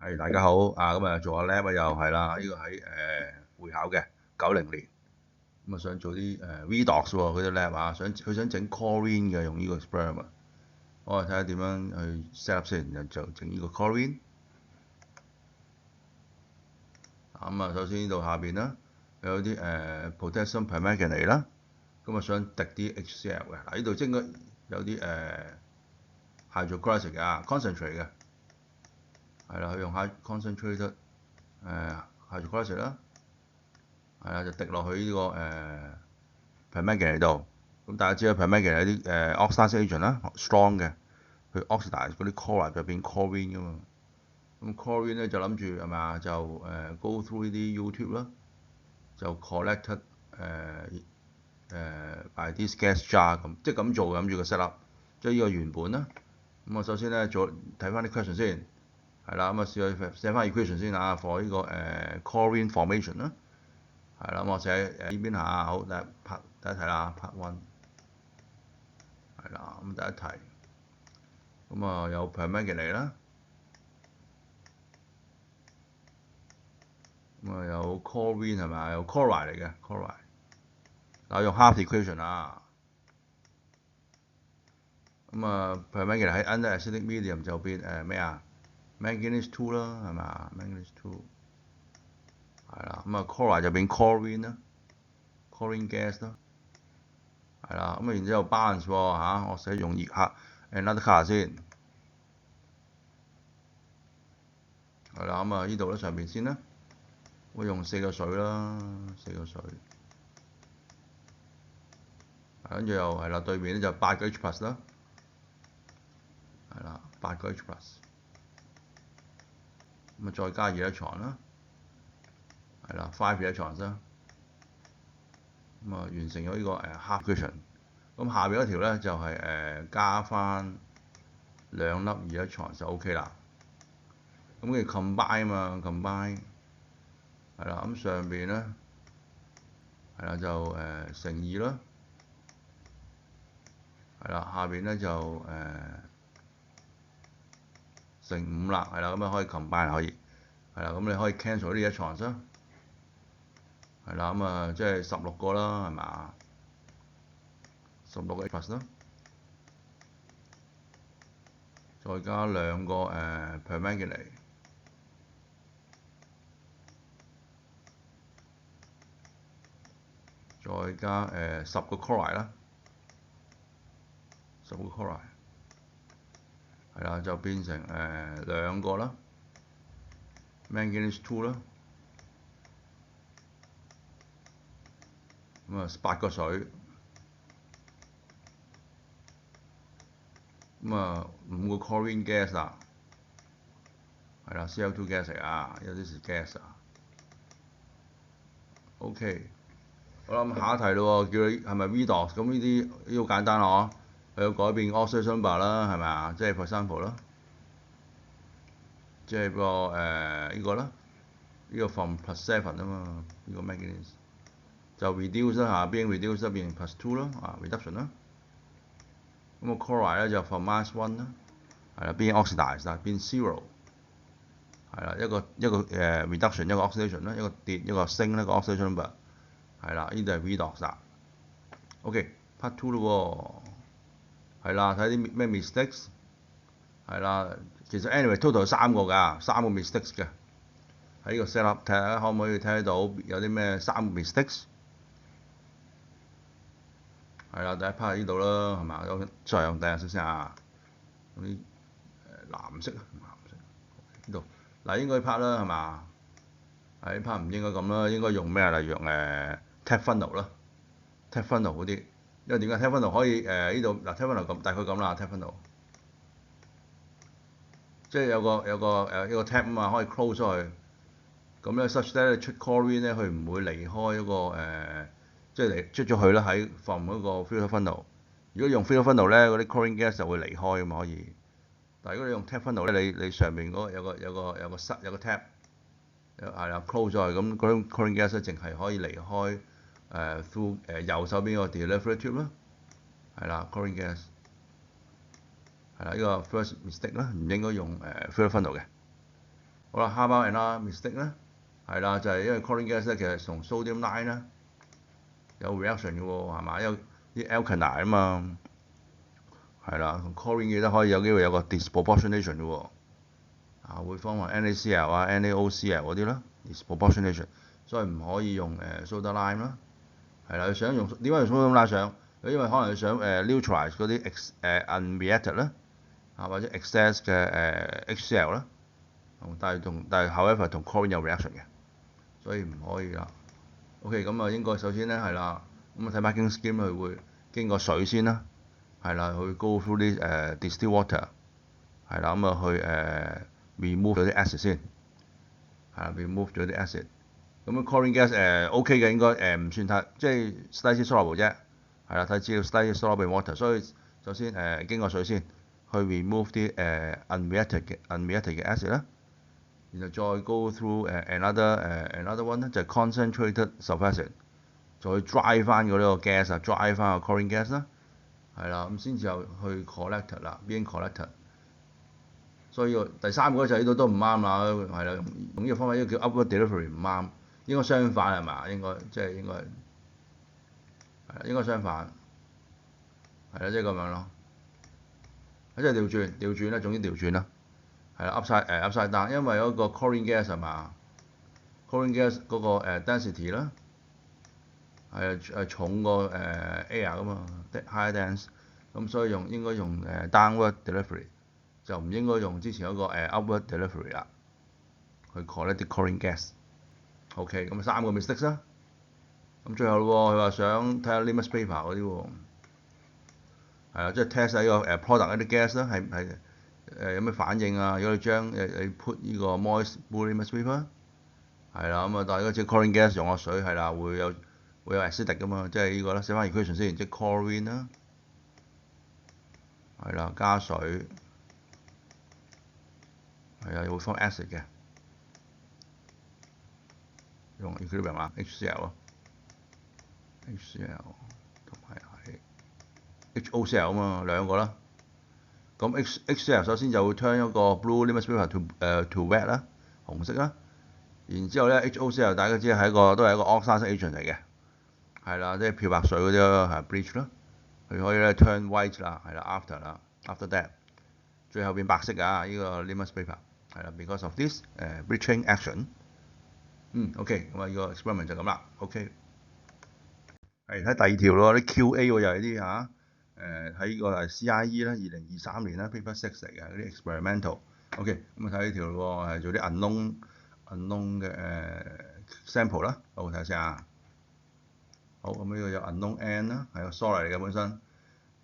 係大家好，咁做下 lab 又係啦，呢個喺會考嘅90年，咁想做啲redox 喎，佢啲 lab 佢想整 chlorine 嘅，用呢個 experiment，我哋睇下點樣去 set up 先，就整呢個 chlorine。首先呢度下邊啦，有啲potassium permanganate 啦，想滴啲 HCl 嘅，呢度應該有啲hydrochloric concentrate 嘅，係啦，佢用 concentrated hydrochloric 啦。就滴落去呢個permanganate度。咁大家知啦，permanganate 有啲oxidizing agent 啦，strong 嘅，去 oxidize 嗰啲 chloride 就變 chlorine 噶嘛。咁 chlorine 咧就諗住係咪就go through 呢啲 U-tube 啦，就 collected by this gas jar 咁，即係咁做諗住個 set up，即係呢個原本啦。咁我首先咧睇翻啲 question 先，係啦，試下寫翻 equation 先for 呢個chlorine formation 啦。係啦，我寫呢邊下，好第一題啦 ，part one 係啦，咁第一題，有 permanganate 啦，有 chlorine 係咪？有 chloride 嚟嘅 chloride，嗱用 half equation permanganate 喺 under acidic medium 就變manganese 2啦，係咪？manganese 2係啦，chloride 就變 chlorine 啦，chlorine gas 啦，係啦，然之後 balance 喎我寫用熱刻 another color 先，係啦，呢度咧上邊先啦，我用4個水啦，4個水，跟住又係啦，對面咧就8個 H plus 啦，係啦，8個 H plus，再加electron啦，係啦，5 electrons啦，完成咗呢個half equation。咁下邊嗰條咧就係加翻2粒electron就 OK 啦。咁跟住 combine combine 係啦，咁上邊咧係啦就乘2啦，係啦，下邊咧就乘5啦，係啦，咁可以 combine 可以，係啦，咁你可以 cancel 啲 electrons 啦，係啦，即係16個啦，係嘛？16個 plus 啦，再加2個permanganate，再加10個 chloride 啦，10個 chloride，係啦，就變成2個啦 ，manganese 2啦，8個水。5個 chlorine gas 啦，係啦 ，CO2 gas 嚟有啲是 gas OK， 好啦，下一題咯，叫你係咪 redox？ 咁呢啲好簡單佢要改變 oxidation number 啦，係咪即係 for example 啦，即係個呢個啦，呢個 from +7嘛，呢個 manganese 就 reduce 啦being reduced 變成+2啦，reduction 啦。咁個 chloride 咧就 from -1啦，係啦，變 oxidized 變 0， 係啦，一個reduction， 一個 oxidation 啦，一個跌一個升啦，個 oxidation number 係啦，呢度係 redox OK，part two 咯喎，係啦，睇啲咩 mistakes 係啦，其實 anyway total 有3個㗎，3個 mistakes 嘅喺呢個 set up，睇下可唔可以睇到有啲咩3個 mistakes。係啦，第一 part 喺呢度啦，係嘛？再用第一色先嗰啲藍色呢度嗱，應該 part 啦，係嘛？呢 part 唔應該咁啦，應該用咩？例如用tap funnel 啦 ，tap funnel 好啲，因為點解 tap funnel 可以呢度嗱 tap funnel 咁大概咁啦 ，tap funnel 即係有個 tap 可以 close 咗去，咁咧 such that 出 chlorine 咧，佢唔會離開一個即係出咗去啦，喺 from 嗰個 filter funnel。如果用 filter funnel 咧，嗰啲 chlorine gas 就會離開㗎嘛，可以。但係如果你用 tap funnel 咧，你上面嗰有個 tap 係啦 close 咗去，咁嗰啲 chlorine gas 咧淨係可以離開through 右手邊個 delivery tube 啦，係啦 chlorine gas 係啦，呢個 first mistake 啦，唔應該用filter funnel 嘅。好啦 ，how about another mistake 咧？係啦，就係因為 chlorine gas 咧，其實同 sodium lime 咧有 reaction 嘅喎，係嘛？因為啲 alkali 啊嘛，係啦，同 chlorine 記得可以有機會有個 disproportionation 嘅喎，會方話 NaCl 啊、NaOCl 嗰啲啦 disproportionation，所以唔可以用soda lime 啦。係啦，佢想用點解用 sodium lime 想？因為可能佢想neutralize 嗰啲unreacted 啦，或者 excess 嘅HCl 啦。但係 however 同 chlorine 有 reaction 嘅，所以唔可以啦。OK， 咁啊應該首先咧係啦，咁啊睇 marking scheme 佢會經過水先啦，係啦，去 go through 啲distilled water， 係啦，咁啊去remove 咗啲 acid 先，係啦 remove 咗啲 acid。咁 chlorine gas OK 嘅，應該唔算太即係 slightly soluble 啫，係啦，睇資料 slightly soluble in water， 所以首先經過水先去 remove 啲unreacted 嘅 acid 啦。然後再 go through another one 咧，就係 concentrated sulfuric acid， 再 dry 翻嗰呢個 gas 啊 ，dry 翻個 chlorine gas 啦，係啦，咁先至又去 collector 啦 ，being collector。所以第三個就呢度都唔啱啦，係啦，用呢個方法呢個叫 upward delivery 唔啱，應該相反係嘛？應該即係應該係應該相反，係啦，即係咁樣咯，即係調轉啦，總之調轉啦。係啦 upside down， 因為嗰個 chlorine gas 係嘛 ，chlorine gas 嗰個density 啦，係重過air 噶嘛 ，high dense， 咁所以應該用downward delivery， 就唔應該用之前嗰個upward delivery 啦，去 collect 啲 chlorine gas。OK， 咁3個 mistakes 啦。咁最後咯，佢話想睇下 litmus paper 嗰啲喎，係啦，即係 test 喺個product 一啲 gas 啦，係有咩反應啊？如果你將你 put 呢個 moist blue litmus paper， 係啦，咁啊，但係嗰隻 chlorine gas 用落水係啦，會有 acidic 噶嘛，即係呢個啦，寫翻 equation 先，即係 chlorine 啦，係啦，加水，係啊，會 form acid 嘅，用 equilibrium 啊 HCl 啊 HCl 同埋係 HOCl 啊嘛，兩個啦。咁 HCl 首先就會 turn 一個 blue litmus paper to red 啦，紅色啦。然之後咧 HOCl 大家知係都係一個 oxidizing agent 嚟嘅，係啦，即係漂白水嗰啲咯，係 bleach 咯，佢可以咧 turn white 啦，係啦 after that， 最後變白色㗎呢個 litmus paper， 係啦 because of this bleaching action。OK， 咁啊呢個 experiment 就咁啦。OK， 係睇第二條咯，啲 QA 喎又係啲喺呢個係 CIE 啦，2023年啦 paper 6嚟嘅嗰啲 experimental。OK， 咁啊睇呢條喎係做啲 unknown 嘅sample 啦，好睇下先啊。好，咁呢個有 unknown n 啦，係個 solid 嚟嘅本身。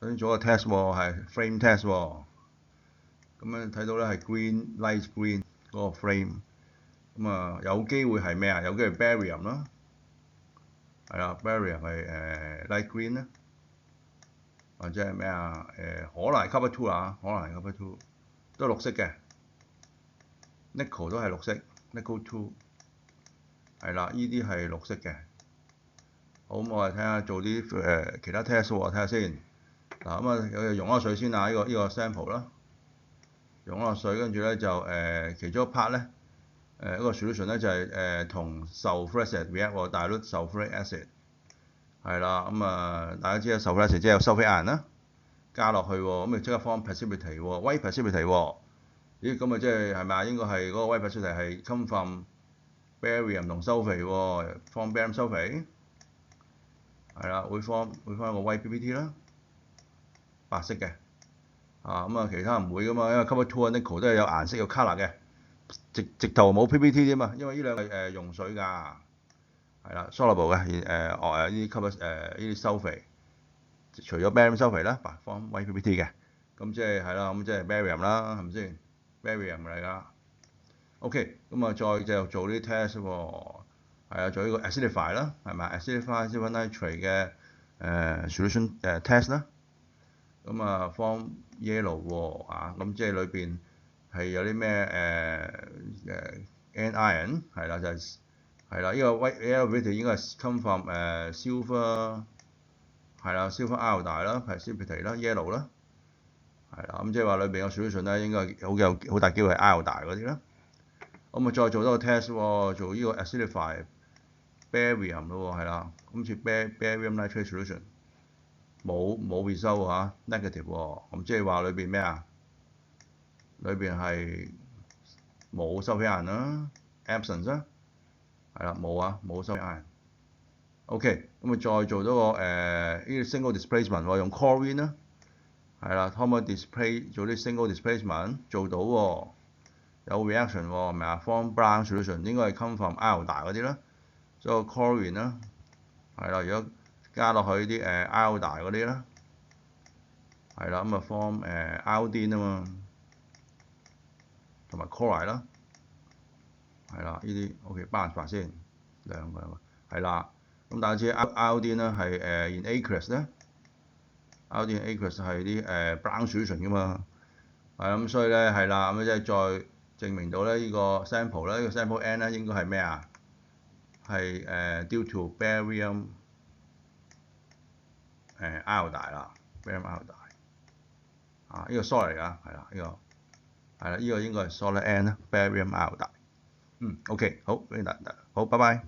首先做個 test 喎，係 frame test 喎。咁樣睇到咧係 light green 嗰個 frame。咁啊有機會係咩啊？有機會 barium 啦，係啦 barium 係light green 啦，或者係咩啊？可能係 copper 2啊，可能係 copper 2，都係綠色嘅。nickel 都係綠色 ，nickel 2係啦，呢啲係綠色嘅。好，咁我哋睇下做啲其他 test 喎，睇下先。嗱，咁啊溶咗水先啊，呢個 sample 啦，溶咗水，跟住咧就其中一 part 咧一個 solution 咧就係同 sulfuric acid react 喎，dilute sulfuric acid 係啦，咁啊大家知啦 sulfuric acid 即係有 sulfate ion 啦，加落去喎，咁咪即刻 form precipitate 喎 ，white precipitate 喎。咦，咁啊即係咪啊？應該係嗰個 white precipitate 係 come from barium 同 sulfate 喎 ，form barium sulfate 係啦，會 form 一個 white PPT 啦，白色嘅咁啊其他唔會噶嘛，因為 copper 2 nickel 都係有顏色有 colour 嘅，直頭冇 PPT 添嘛，因為呢兩個係溶水㗎，係啦 soluble 嘅呢啲 copper 呢啲 sulfate，除咗 barium sulfate 啦，白 form white PPT 嘅，咁即係係啦，咁即係 barium 啦，係咪先 ？barium 嚟㗎。OK， 咁啊再就做啲 test 喎，係啊，做呢個 acidify 啦，係咪 acidify silver nitrate 嘅solution test 啦，咁啊 form yellow 喎咁即係裏邊係有啲咩anion 係啦，就係啦，呢個 white yellow 應該係 come from silver 係啦 silver iodide 啦 precipitate 啦 yellow 啦，係啦，咁即係話裏邊嘅 solution咧應該好大機會係 iodide 嗰啲啦。咁啊再做多個 test 喎，做呢個 acidify barium 咯喎，係啦，今次 barium nitrate solution 冇 result 嚇 negative 喎，咁即係話裏邊咩啊？裏邊係冇 sulfate ion 啦 ，absence 啦，係啦冇啊冇 sulfate ion。OK， 咁啊再做多個呢個 single displacement 喎，用 chlorine 啦，係啦，可唔可以 display 做啲 single displacement 做到喎？有 reaction 喎，係咪啊 ？form brown solution 應該係 come from iodide 嗰啲啦，所以 chlorine 啦，係啦，如果加落去啲iodide 嗰啲啦，係啦，咁啊 form iodine 啊嘛，同埋 chloride 啦，係啦，呢啲 OK balance 埋先，兩個係啦，咁大家知 iodine 咧係in aqueous 咧 ，iodine aqueous 係啲brown solution 噶嘛，係咁所以咧係啦，咁即係再證明到咧呢個 sample 咧，呢個 sample n 咧應該係咩啊？係due to barium iodide 啦 ，barium iodide 啊，呢個 solid 嚟㗎，係啦，呢個係啦，呢個應該係 solid n 啦 ，barium iodide。OK， 好，好，拜拜。